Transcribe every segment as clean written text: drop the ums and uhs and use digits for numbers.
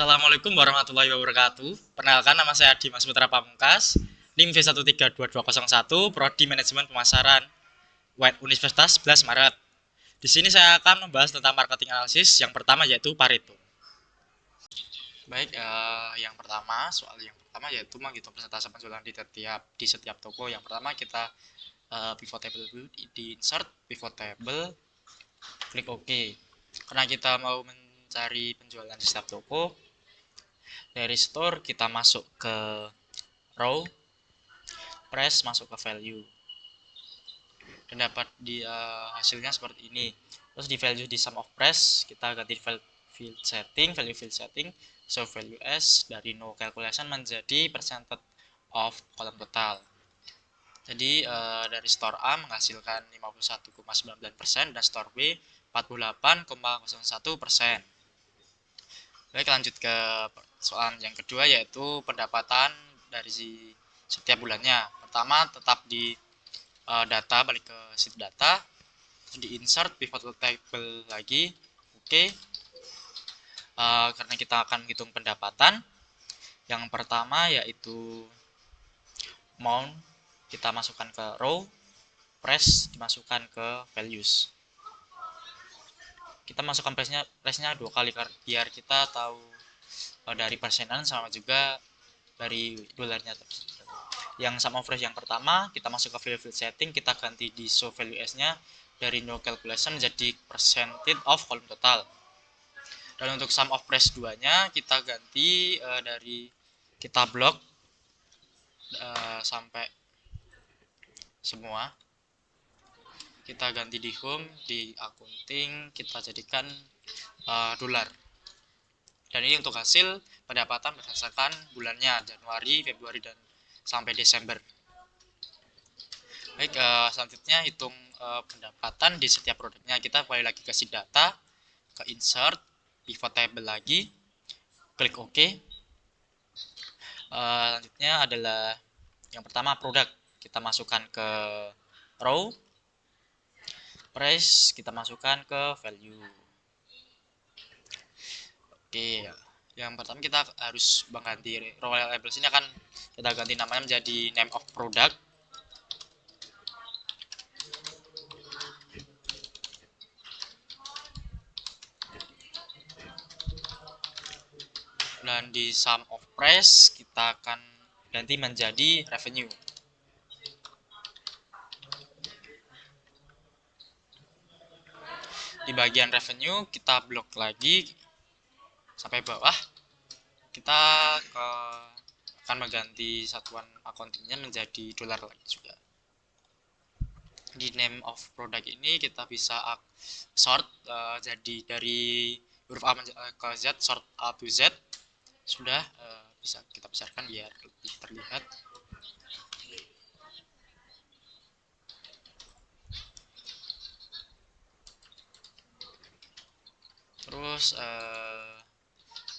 Assalamualaikum warahmatullahi wabarakatuh. Perkenalkan, nama saya Dimas Putra Pamungkas, NIM V132201, Prodi Manajemen Pemasaran, Universitas 11 Maret. Di sini saya akan membahas tentang marketing analisis. Yang pertama yaitu Pareto. Baik, soal yang pertama yaitu menghitung persentase penjualan di setiap toko. Yang pertama kita pivot table dulu, di insert pivot table, klik OK. Karena kita mau mencari penjualan di setiap toko, dari store kita masuk ke row, press masuk ke value, dan dapat hasilnya seperti ini. Terus di value di sum of press kita ganti value field setting, so value as dari no calculation menjadi percentage of column total. Jadi dari store A menghasilkan 51,99% dan store B 48,01%. Baik, lanjut ke soalan yang kedua yaitu pendapatan dari setiap bulannya. Pertama, tetap di data, balik ke sheet data, di insert pivot table lagi. Oke. Karena kita akan menghitung pendapatan. Yang pertama yaitu amount, kita masukkan ke row, price dimasukkan ke values. Kita masukkan price-nya 2 kali biar kita tahu dari persenan sama juga dari dolarnya. Yang sum of price yang pertama kita masuk ke value field setting, kita ganti di show value as-nya dari no calculation menjadi percentage of column total. Dan untuk sum of price 2-nya kita ganti dari kita blok sampai semua. Kita ganti di home, di accounting kita jadikan dolar. Dan ini untuk hasil pendapatan berdasarkan bulannya Januari, Februari, dan sampai Desember. Baik, selanjutnya hitung pendapatan di setiap produknya. Kita kembali lagi ke sheet data, ke insert, pivot table lagi, klik OK. Selanjutnya adalah yang pertama produk, kita masukkan ke row, price kita masukkan ke value. Oke, yang pertama kita harus mengganti row labels ini, akan kita ganti namanya menjadi name of product. Dan di sum of price kita akan ganti menjadi revenue. Di bagian revenue kita blok lagi sampai bawah. Kita akan mengganti satuan accountingnya menjadi dolar lagi juga. Di name of product ini kita bisa sort, jadi dari huruf A ke Z, sort A to Z. Sudah bisa kita besarkan biar lebih terlihat. Terus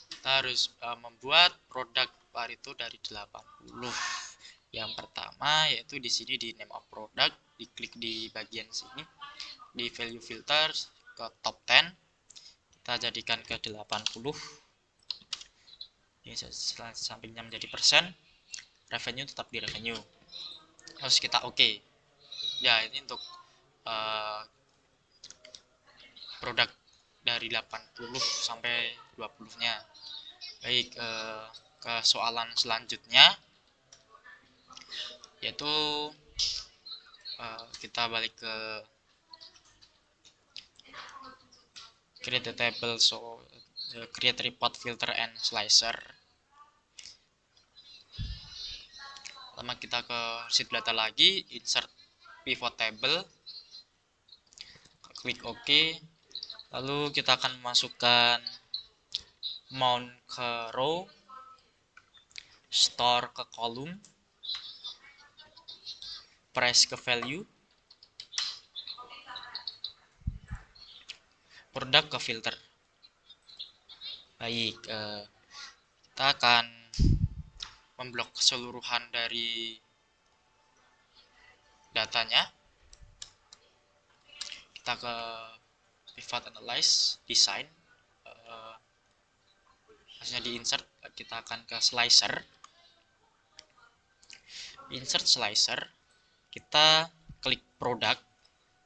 kita harus membuat produk Pareto dari 80. Yang pertama yaitu di sini di name of product, diklik di bagian sini, di value filter ke top 10, kita jadikan ke 80. Ini sampingnya menjadi persen, revenue tetap di revenue. Terus kita OK. Ya, ini untuk produk dari 80 sampai 20-nya. Baik, ke soalan selanjutnya yaitu kita balik ke create the table, so create report filter and slicer. Pertama kita ke sheet data lagi, insert pivot table, klik OK. Lalu kita akan masukkan mount ke row, store ke column, price ke value, produk ke filter. Baik, kita akan memblok keseluruhan dari datanya. Kita ke pivot analyze, design, Harusnya di insert, kita akan ke slicer. Insert slicer, kita klik produk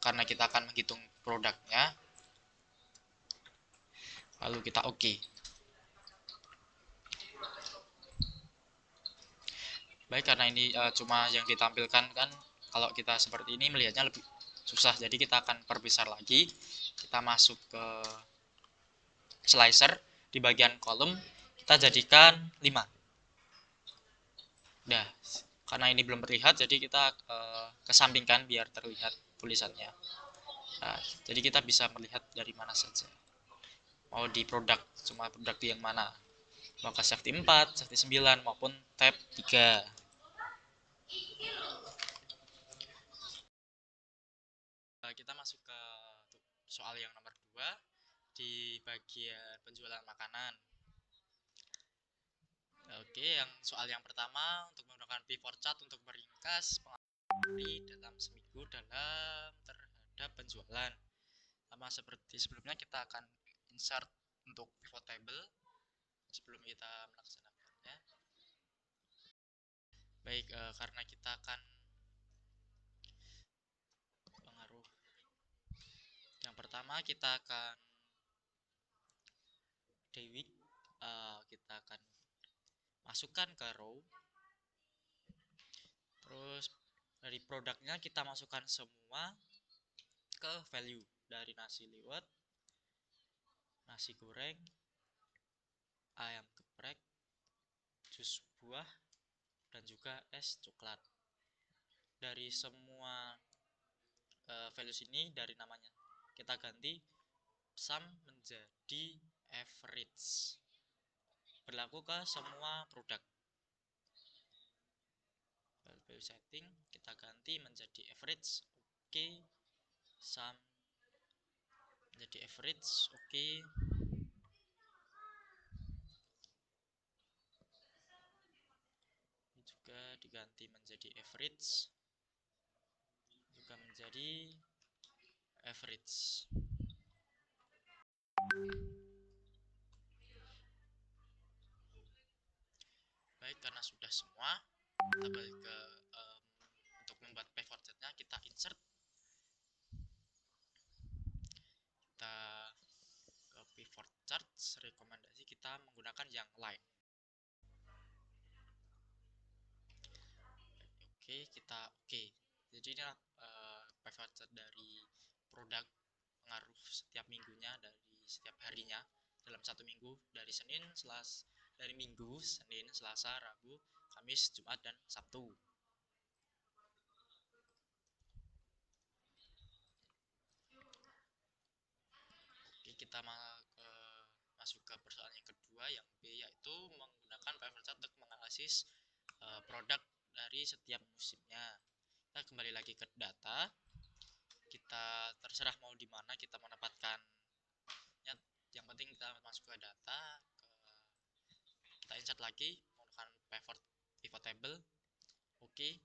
karena kita akan menghitung produknya, lalu kita oke. Baik, karena ini cuma yang ditampilkan kan, kalau kita seperti ini melihatnya lebih susah, jadi kita akan perbesar lagi. Kita masuk ke slicer, di bagian kolom kita jadikan 5. Nah, karena ini belum terlihat, jadi kita kesampingkan biar terlihat tulisannya. Nah, jadi kita bisa melihat dari mana saja. Mau di produk, cuma produk yang mana, mau ke safety 4, safety 9, maupun tab 3. Kita masuk ke soal yang nomor 2 di bagian penjualan makanan. Oke, yang soal yang pertama, untuk menggunakan pivot chart untuk meringkas pengaruh dalam seminggu dalam terhadap penjualan. Sama seperti sebelumnya, kita akan insert untuk pivot table sebelum kita melaksanakannya. Baik, karena kita akan pengaruh. Yang pertama kita akan day week, kita akan masukkan ke row. Terus dari produknya kita masukkan semua ke value, dari nasi liwet, nasi goreng, ayam geprek, jus buah, dan juga es coklat. Dari semua values ini, dari namanya kita ganti sum menjadi average, berlaku ke semua produk. Value setting kita ganti menjadi average, oke. Sum menjadi average, oke. Ini juga diganti menjadi average, juga menjadi average. Baik, karena sudah semua, kita balik ke untuk membuat pivot chart-nya, kita insert, kita ke pivot chart, rekomendasi kita menggunakan yang line. Oke, kita oke. Jadi ini pivot chart dari produk pengaruh setiap minggunya, dari setiap harinya dalam satu minggu, dari dari Minggu, Senin, Selasa, Rabu, Kamis, Jumat, dan Sabtu. Oke, kita masuk ke persoalan yang kedua, yang B, yaitu menggunakan pivot chart untuk menganalisis produk dari setiap musimnya. Kita kembali lagi ke data, kita terserah mau di mana kita menempatkannya, yang penting kita masuk ke data, kita insert lagi menggunakan pivot table. Oke.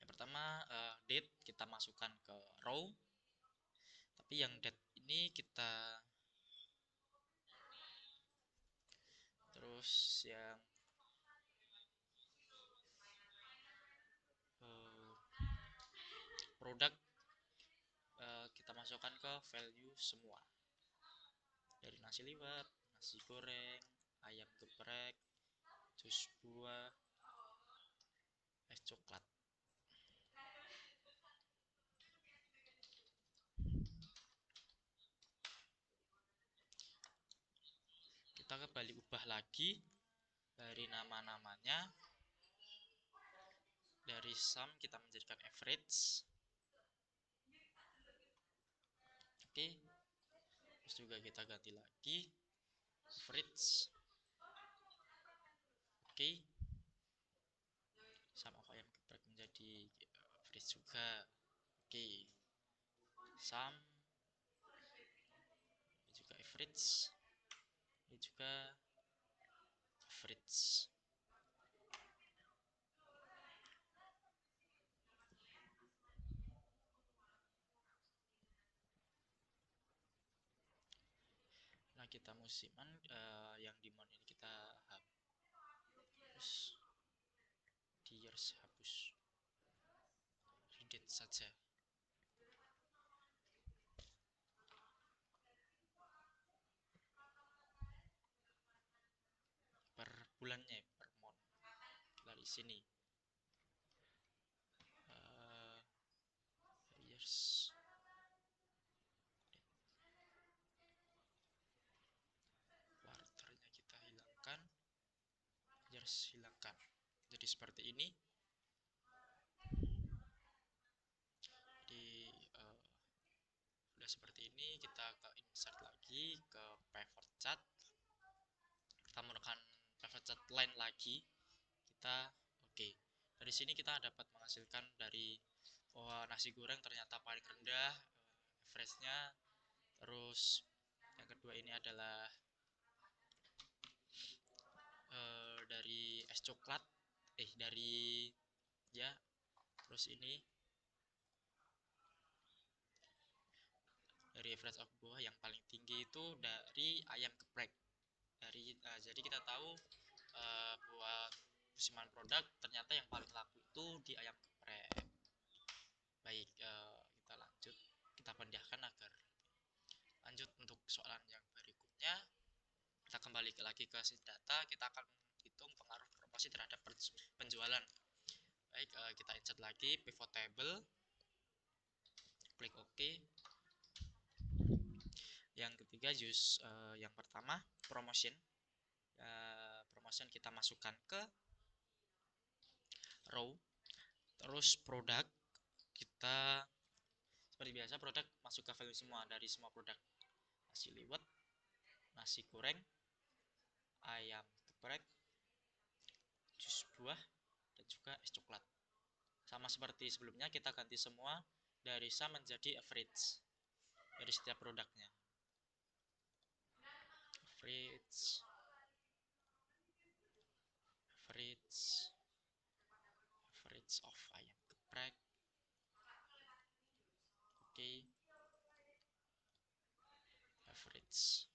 Yang pertama date kita masukkan ke row, tapi yang date ini kita terus yang produk kita masukkan ke value semua, dari nasi liwet, nasi goreng, ayam geprek, jus buah, es coklat. Kita kembali ubah lagi dari nama-namanya, dari sum kita menjadikan average. Oke, terus juga kita ganti lagi average. Oke, sama ayam geprek menjadi average juga. Oke, sum ini juga average, ini juga average. Nah, kita musiman, yang di mount ini kita hapus, di years hapus, edit saja. Per bulannya, per month dari sini, years, quarternya kita hilangkan, years hilangkan. Jadi seperti ini. Jadi udah seperti ini, kita ke insert lagi ke pivot chart, kita menekan pivot chart line lagi, kita oke. Dari sini kita dapat menghasilkan dari nasi goreng ternyata paling rendah average-nya. Terus yang kedua ini adalah dari es coklat, dari ya, terus ini dari average of buah yang paling tinggi itu dari ayam geprek. Jadi kita tahu buat musiman produk ternyata yang paling laku itu di ayam geprek. Baik, kita lanjut, kita pindahkan agar lanjut untuk soalan yang berikutnya. Kita kembali lagi ke sheet data, kita akan hitung pengaruh promosi terhadap penjualan. Baik, kita insert lagi pivot table, klik OK. Yang ketiga yang pertama promotion. Promotion kita masukkan ke row. Terus produk kita seperti biasa, produk masuk ke value semua, dari semua produk, nasi liwet, nasi goreng, ayam geprek, jus buah, dan juga es coklat. Sama seperti sebelumnya, kita ganti semua dari sum menjadi average dari setiap produknya. Average of ayam geprek. Oke. Average.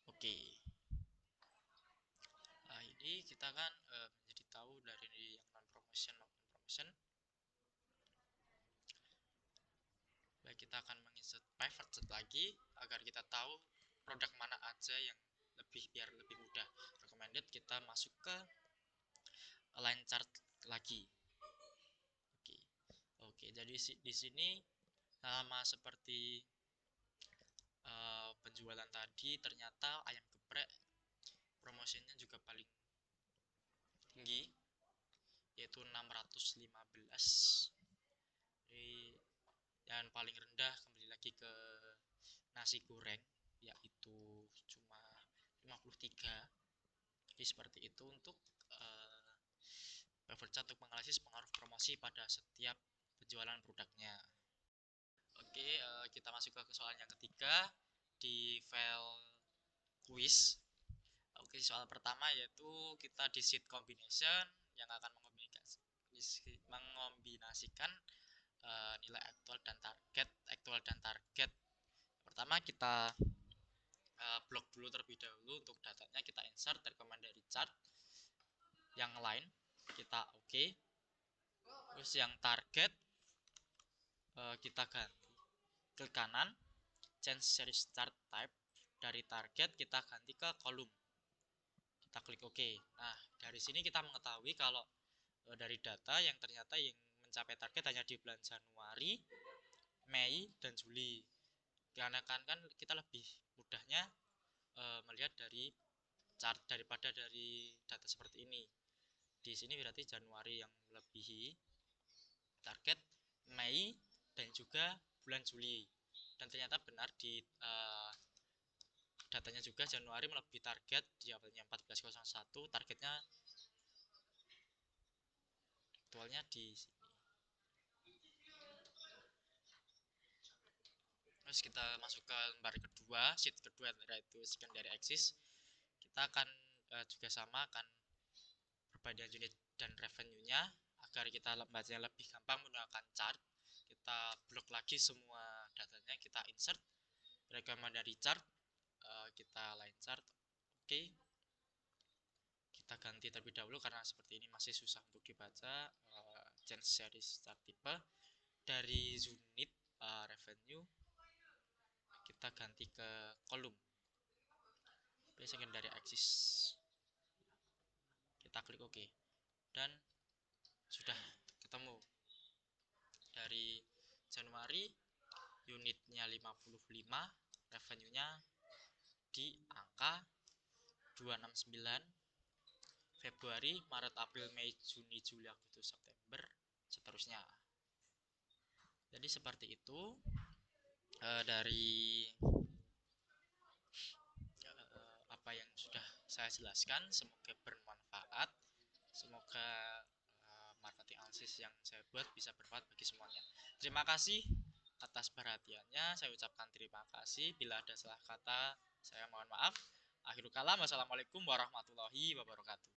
Oke. Nah, ini kita kan menjadi tahu dari yang non promotion maupun promotion. Baik, kita akan menginsert pivot chart lagi agar kita tahu produk mana aja yang biar lebih mudah. Recommended, kita masuk ke line chart lagi. Oke, jadi di sini sama seperti penjualan tadi, ternyata ayam geprek promosinya juga paling tinggi, yaitu 615. Dan paling rendah kembali lagi ke nasi goreng, yaitu cuma 53. Jadi seperti itu untuk pivot chart untuk menganalisis pengaruh promosi pada setiap penjualan produknya. Oke, kita masuk ke soal yang ketiga di file quiz. Oke, soal pertama yaitu kita di sheet combination yang akan mengombinasikan nilai aktual dan target. Pertama kita blok dulu terlebih dahulu. Untuk datanya kita insert recommended chart. Yang lain kita oke. Terus yang target kita ganti ke kanan, change series chart type. Dari target kita ganti ke kolom, kita klik OK. Nah, dari sini kita mengetahui kalau dari data yang ternyata yang mencapai target hanya di bulan Januari, Mei, dan Juli. Karena kan kita lebih mudahnya melihat dari chart daripada dari data seperti ini. Di sini berarti Januari yang melebihi target, Mei, dan juga bulan Juli. Dan ternyata benar di datanya juga Januari melebihi target di awalnya 14.01, targetnya aktualnya di sini. Terus kita masuk ke lembar kedua, sheet kedua, yaitu secondary axis. Kita akan juga sama, akan perbandingan unit dan revenue-nya. Agar kita membacanya lebih gampang menggunakan chart, kita blok lagi semua datanya, kita insert recommended chart, kita line chart. Oke, kita ganti terlebih dahulu karena seperti ini masih susah untuk dibaca. Change series chart type dari unit revenue kita ganti ke kolom secondary axis, kita klik OK dan sudah ketemu. Dari Januari unitnya 55, revenue-nya di angka 269, Februari, Maret, April, Mei, Juni, Juli, Agustus, September, seterusnya. Jadi seperti itu dari apa yang sudah saya jelaskan. Semoga bermanfaat, semoga marketing analisis yang saya buat bisa bermanfaat bagi semuanya. Terima kasih atas perhatiannya, saya ucapkan terima kasih. Bila ada salah kata, saya mohon maaf. Akhirul kalam, wassalamualaikum warahmatullahi wabarakatuh.